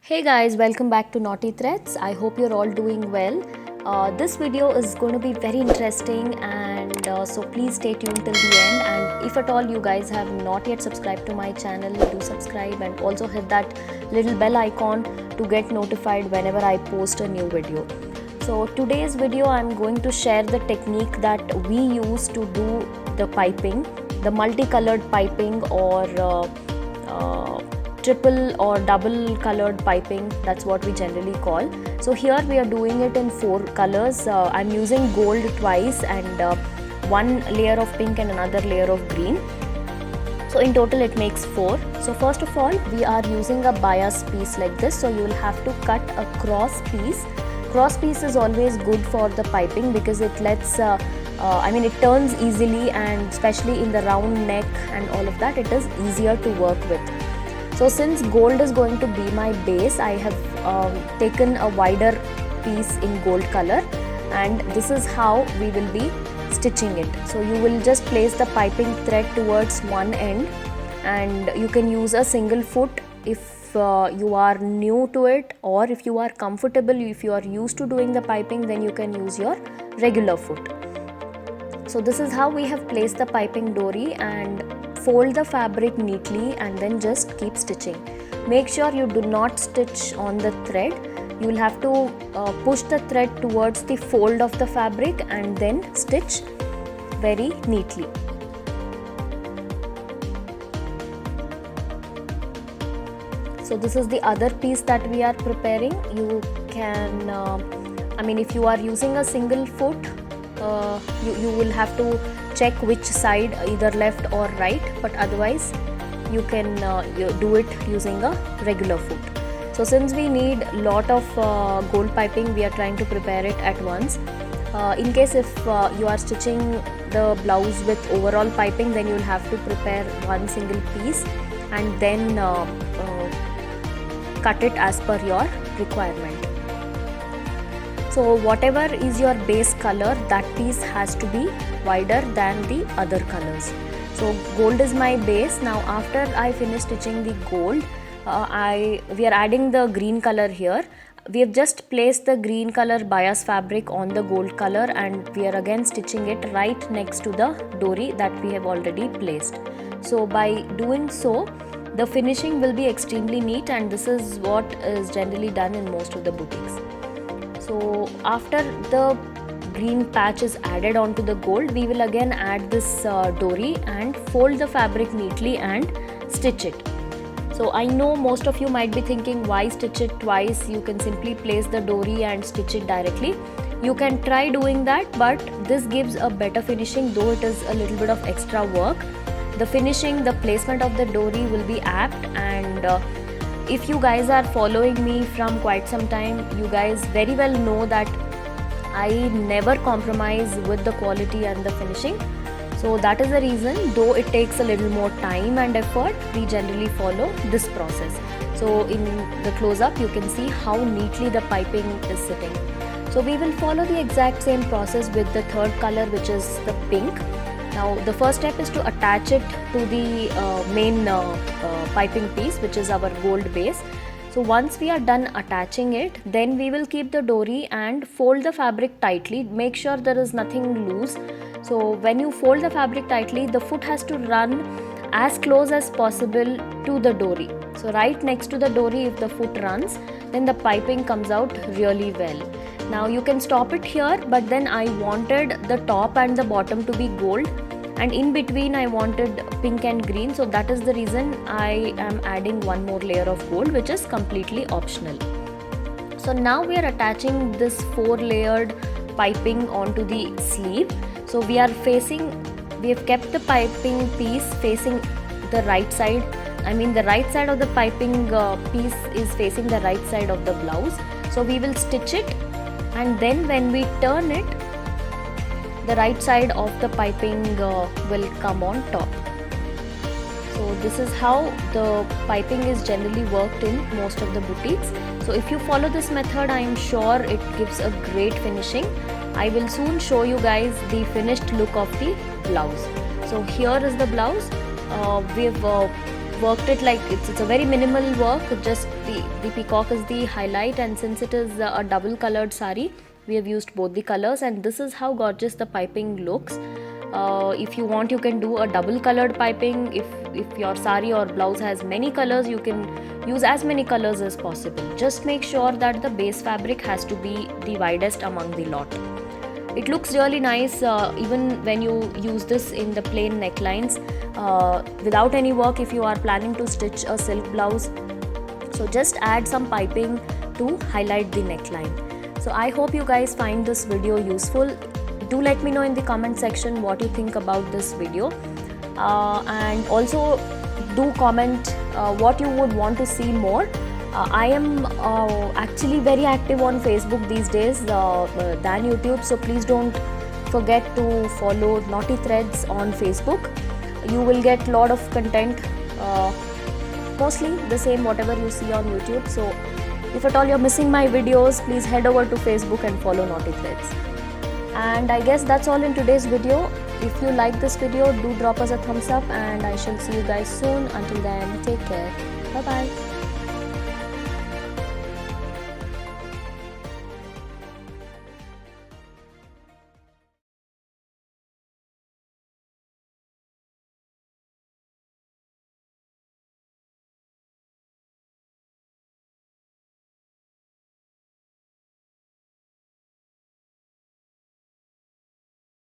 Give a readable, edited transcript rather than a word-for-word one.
Hey guys, welcome back to Naughty Threads. I hope you're all doing well. This video is going to be very interesting and so please stay tuned till the end, and if at all you guys have not yet subscribed to my channel, do subscribe and also hit that little bell icon to get notified whenever I post a new video. So today's video I'm going to share the technique that we use to do the piping, the multicolored piping or triple or double colored piping, that's what we generally call. So here we are doing it in 4 colors. I'm using gold twice and one layer of pink and another layer of green. So in total it makes 4. So first of all we are using a bias piece like this. So you will have to cut a cross piece. Cross piece is always good for the piping because it lets it turns easily, and especially in the round neck and all of that, it is easier to work with. So since gold is going to be my base, I have taken a wider piece in gold color, and this is how we will be stitching it. So you will just place the piping thread towards one end, and you can use a single foot if you are new to it, or if you are comfortable, if you are used to doing the piping, then you can use your regular foot. So this is how we have placed the piping dory, and fold the fabric neatly and then just keep stitching. Make sure you do not stitch on the thread. You will have to push the thread towards the fold of the fabric and then stitch very neatly. So this is the other piece that we are preparing. You can, if you are using a single foot, you will have to check which side, either left or right, but otherwise you can do it using a regular foot. So since we need lot of gold piping, we are trying to prepare it at once. In case if you are stitching the blouse with overall piping, then you will have to prepare one single piece and then cut it as per your requirement. So whatever is your base color, that piece has to be wider than the other colors. So gold is my base. Now after I finish stitching the gold, we are adding the green color here. We have just placed the green color bias fabric on the gold color, and we are again stitching it right next to the dory that we have already placed. So by doing so, the finishing will be extremely neat, and this is what is generally done in most of the boutiques. So after the green patch is added onto the gold, we will again add this dory and fold the fabric neatly and stitch it. So I know most of you might be thinking, why stitch it twice? You can simply place the dory and stitch it directly. You can try doing that, but this gives a better finishing, though it is a little bit of extra work. The finishing, the placement of the dory will be apt, and if you guys are following me from quite some time, you guys very well know that I never compromise with the quality and the finishing. So that is the reason, though it takes a little more time and effort, we generally follow this process. So in the close-up you can see how neatly the piping is sitting. So we will follow the exact same process with the third color, which is the pink. Now the first step is to attach it to the main piping piece, which is our gold base. So once we are done attaching it, then we will keep the dory and fold the fabric tightly. Make sure there is nothing loose. So when you fold the fabric tightly, the foot has to run as close as possible to the dory. So right next to the dory, if the foot runs, then the piping comes out really well. Now you can stop it here, but then I wanted the top and the bottom to be gold, and in between I wanted pink and green, so that is the reason I am adding one more layer of gold, which is completely optional. So now we are attaching this 4-layered piping onto the sleeve. So we have kept the piping piece facing the right side. The right side of the piping piece is facing the right side of the blouse. So we will stitch it, and then when we turn it, the right side of the piping will come on top. So this is how the piping is generally worked in most of the boutiques. So if you follow this method, I am sure it gives a great finishing. I will soon show you guys the finished look of the blouse. So here is the blouse. We have worked it like it's a very minimal work, just the peacock is the highlight, and since it is a double colored sari, we have used both the colors, and this is how gorgeous the piping looks. If you want, you can do a double colored piping. If your sari or blouse has many colors, you can use as many colors as possible. Just make sure that the base fabric has to be the widest among the lot. It looks really nice even when you use this in the plain necklines without any work. If you are planning to stitch a silk blouse, so just add some piping to highlight the neckline. So I hope you guys find this video useful. Do let me know in the comment section what you think about this video, and also do comment what you would want to see more. I am actually very active on Facebook these days than YouTube, so please don't forget to follow Naughty Threads on Facebook. You will get a lot of content, mostly the same whatever you see on YouTube. So if at all you're missing my videos, please head over to Facebook and follow Naughty Threads. And I guess that's all in today's video. If you like this video, do drop us a thumbs up, and I shall see you guys soon. Until then, take care. Bye bye.